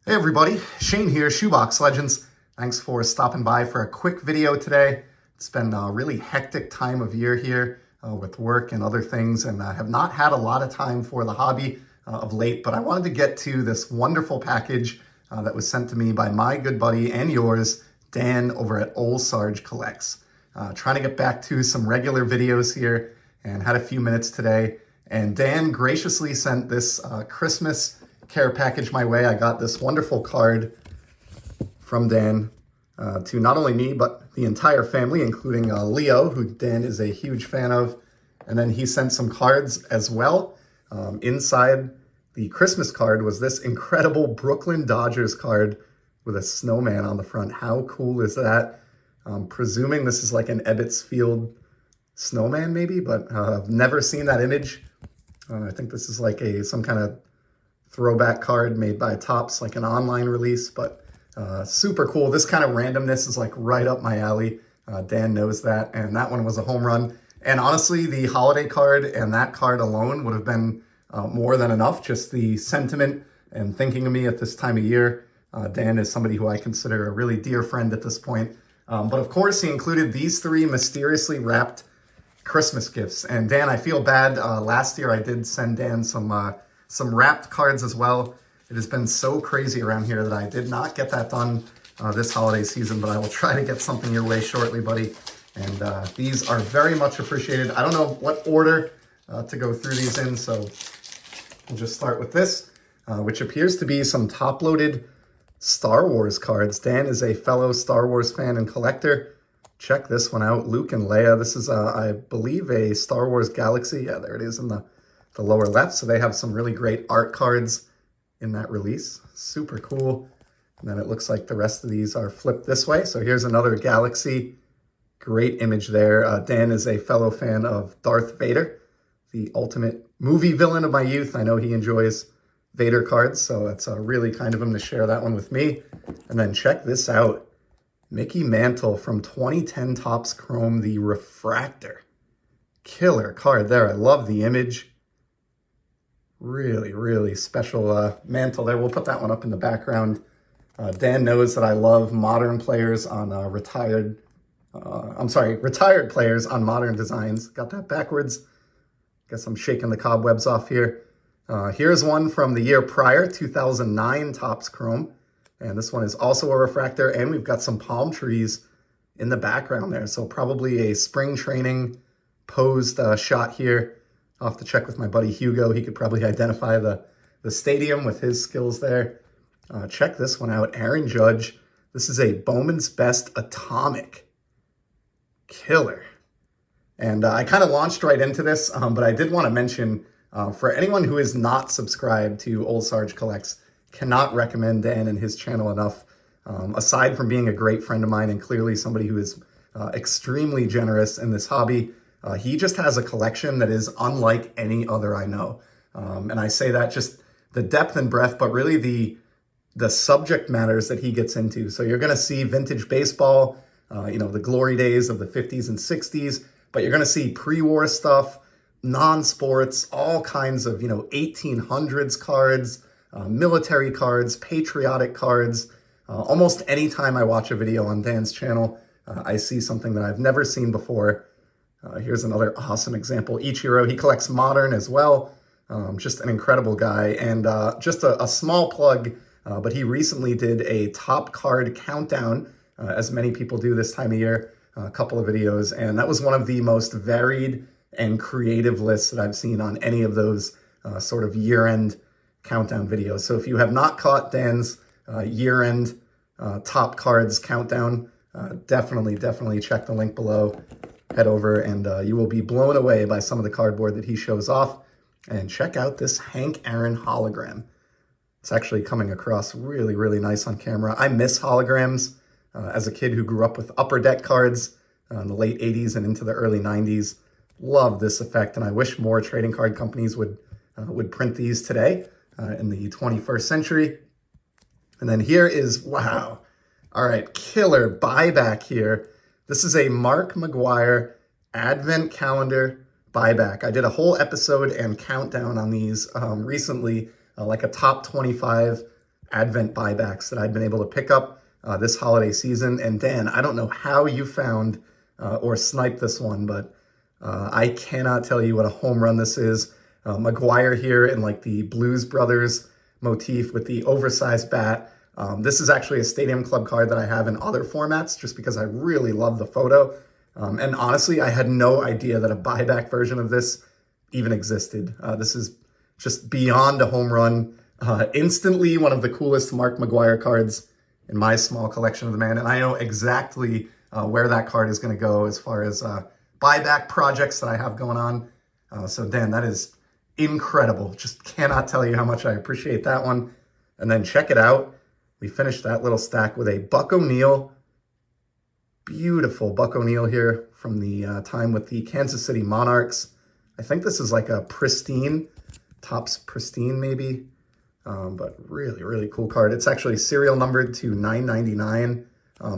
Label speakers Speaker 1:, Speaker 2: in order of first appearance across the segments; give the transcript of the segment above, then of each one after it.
Speaker 1: Hey everybody, Shane here, Shoebox Legends. Thanks for stopping by for a quick video today. It's been a really hectic time of year here with work and other things, and I have not had a lot of time for the hobby of late, but I wanted to get to this wonderful package that was sent to me by my good buddy and yours, Dan, over at Ol'Sarge Collects. Trying to get back to some regular videos here and had a few minutes today, and Dan graciously sent this Christmas care package my way. I got this wonderful card from Dan to not only me, but the entire family, including Leo, who Dan is a huge fan of. And then he sent some cards as well. Inside the Christmas card was this incredible Brooklyn Dodgers card with a snowman on the front. How cool is that? I'm presuming this is like an Ebbets Field snowman maybe, but I've never seen that image. I think this is like some kind of throwback card made by Topps, like an online release, but super cool. This kind of randomness is like right up my alley. Dan knows that, and that one was a home run. And honestly, the holiday card and that card alone would have been more than enough. Just the sentiment and thinking of me at this time of year. Dan is somebody who I consider a really dear friend at this point. But of course, he included these three mysteriously wrapped Christmas gifts. And Dan, I feel bad. Last year I did send Dan some wrapped cards as well. It has been so crazy around here that I did not get that done this holiday season, but I will try to get something your way shortly, buddy. And these are very much appreciated. I don't know what order to go through these in, so we'll just start with this, which appears to be some top-loaded Star Wars cards. Dan is a fellow Star Wars fan and collector. Check this one out, Luke and Leia. This is, I believe, a Star Wars Galaxy. Yeah, there it is in the lower left. So they have some really great art cards in that release. Super cool. And then it looks like the rest of these are flipped this way. So here's another Galaxy. Great image there. Dan is a fellow fan of Darth Vader, the ultimate movie villain of my youth. I know he enjoys Vader cards, so it's really kind of him to share that one with me. And then check this out. Mickey Mantle from 2010 Topps Chrome, the Refractor. Killer card there. I love the image. Really, really special mantle there. We'll put that one up in the background. Dan knows that I love modern players on retired players on modern designs. Got that backwards. Guess I'm shaking the cobwebs off here. Here's one from the year prior, 2009 Topps Chrome. And this one is also a refractor, and we've got some palm trees in the background there. So probably a spring training posed shot here. I'll have to check with my buddy Hugo. He could probably identify the stadium with his skills there. Check this one out. Aaron Judge. This is a Bowman's Best Atomic. Killer. And I kind of launched right into this, but I did want to mention, for anyone who is not subscribed to Ol'Sarge Collects, cannot recommend Dan and his channel enough. Aside from being a great friend of mine and clearly somebody who is extremely generous in this hobby, he just has a collection that is unlike any other I know. And I say that just the depth and breadth, but really the subject matters that he gets into. So you're going to see vintage baseball, the glory days of the 50s and 60s, but you're going to see pre-war stuff, non-sports, all kinds of, 1800s cards, military cards, patriotic cards. Almost any time I watch a video on Dan's channel, I see something that I've never seen before. Here's another awesome example. Ichiro, he collects modern as well. Just an incredible guy. And just a small plug, but he recently did a top card countdown, as many people do this time of year, a couple of videos. And that was one of the most varied and creative lists that I've seen on any of those sort of year-end countdown videos. So if you have not caught Dan's year-end top cards countdown, definitely check the link below. Head over and you will be blown away by some of the cardboard that he shows off. And check out this Hank Aaron hologram. It's actually coming across really, really nice on camera. I miss holograms as a kid who grew up with Upper Deck cards in the late 80s and into the early 90s. Love this effect, and I wish more trading card companies would print these today in the 21st century. And then here is, wow. All right, killer buyback here. This is a Mark McGuire Advent Calendar buyback. I did a whole episode and countdown on these recently, like a top 25 Advent buybacks that I'd been able to pick up this holiday season. And Dan, I don't know how you found or sniped this one, but I cannot tell you what a home run this is. Maguire here in like the Blues Brothers motif with the oversized bat. This is actually a Stadium Club card that I have in other formats just because I really love the photo. And honestly, I had no idea that a buyback version of this even existed. This is just beyond a home run. Instantly one of the coolest Mark Maguire cards in my small collection of the man. And I know exactly where that card is going to go as far as buyback projects that I have going on. So Dan, that is incredible. Just cannot tell you how much I appreciate that one. And then check it out. We finished that little stack with a Buck O'Neil. Beautiful Buck O'Neil here from the time with the Kansas City Monarchs. I think this is like a pristine, Topps pristine maybe, but really, really cool card. It's actually serial numbered to 999.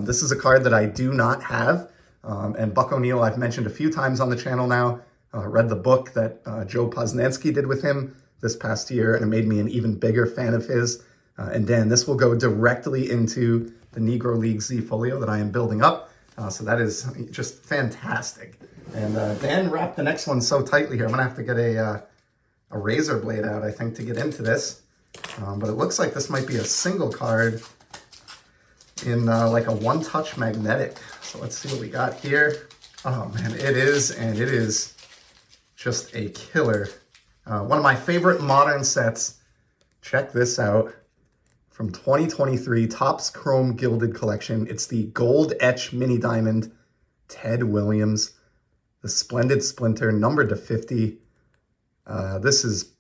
Speaker 1: This is a card that I do not have, and Buck O'Neil I've mentioned a few times on the channel now. Read the book that Joe Posnanski did with him this past year, and it made me an even bigger fan of his. And Dan, this will go directly into the Negro League Z Folio that I am building up. So that is just fantastic. And Dan wrapped the next one so tightly here. I'm going to have to get a razor blade out, I think, to get into this. But it looks like this might be a single card in like a one-touch magnetic. So let's see what we got here. Oh, man, it is, and it is just a killer. One of my favorite modern sets. Check this out. From 2023, Topps Chrome Gilded Collection. It's the Gold Etch Mini Diamond, Ted Williams, the Splendid Splinter, numbered to 50. This is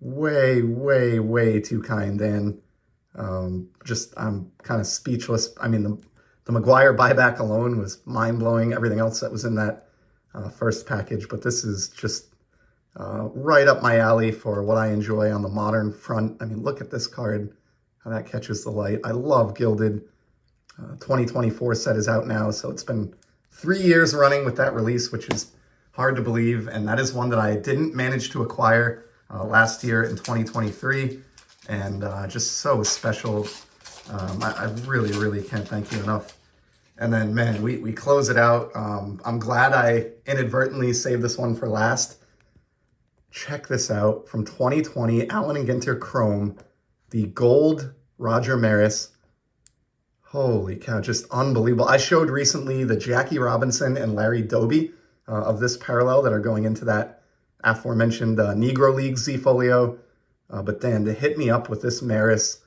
Speaker 1: way, way, way too kind, Dan. I'm kind of speechless. I mean, the Maguire buyback alone was mind-blowing. Everything else that was in that first package, but this is just right up my alley for what I enjoy on the modern front. I mean, look at this card. How that catches the light. I love Gilded. 2024 set is out now, so it's been 3 years running with that release, which is hard to believe, and that is one that I didn't manage to acquire last year in 2023, and just so special. I really, really can't thank you enough. And then, man, we close it out. I'm glad I inadvertently saved this one for last. Check this out. From 2020, Allen & Ginter Chrome, the gold Roger Maris. Holy cow, just unbelievable. I showed recently the Jackie Robinson and Larry Doby of this parallel that are going into that aforementioned Negro League Z Folio. But then to hit me up with this Maris,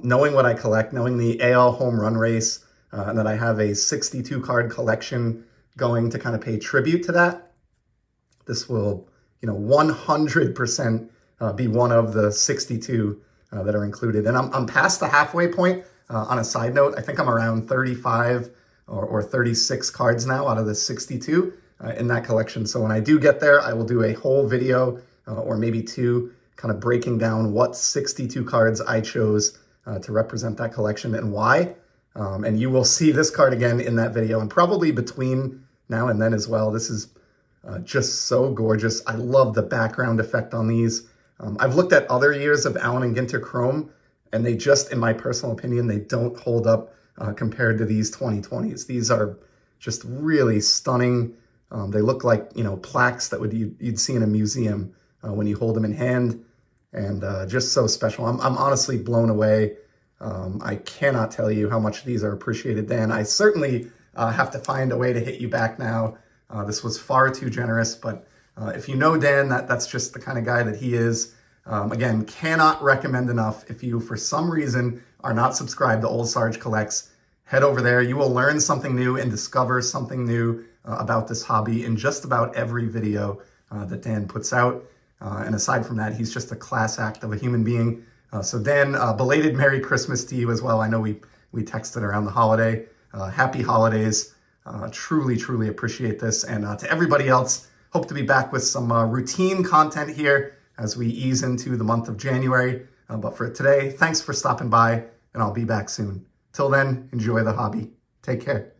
Speaker 1: knowing what I collect, knowing the AL home run race, and that I have a 62 card collection going to kind of pay tribute to that, this will, 100% be one of the 62 that are included. And I'm past the halfway point. On a side note, I think I'm around 35 or 36 cards now out of the 62 in that collection. So when I do get there, I will do a whole video or maybe two kind of breaking down what 62 cards I chose to represent that collection and why. And you will see this card again in that video and probably between now and then as well. This is just so gorgeous. I love the background effect on these. I've looked at other years of Allen & Ginter Chrome, and they just, in my personal opinion, they don't hold up compared to these 2020s. These are just really stunning. They look like, plaques that you'd see in a museum when you hold them in hand, and just so special. I'm honestly blown away. I cannot tell you how much these are appreciated, Dan. I certainly have to find a way to hit you back now. This was far too generous, but if you know Dan, that's just the kind of guy that he is. Again, cannot recommend enough. If you, for some reason, are not subscribed to Ol'Sarge Collects, head over there. You will learn something new and discover something new about this hobby in just about every video that Dan puts out. And aside from that, he's just a class act of a human being. So Dan, belated Merry Christmas to you as well. I know we texted around the holiday. Happy holidays. Truly, truly appreciate this. And to everybody else, hope to be back with some routine content here as we ease into the month of January. But for today, thanks for stopping by, and I'll be back soon. Till then, enjoy the hobby. Take care.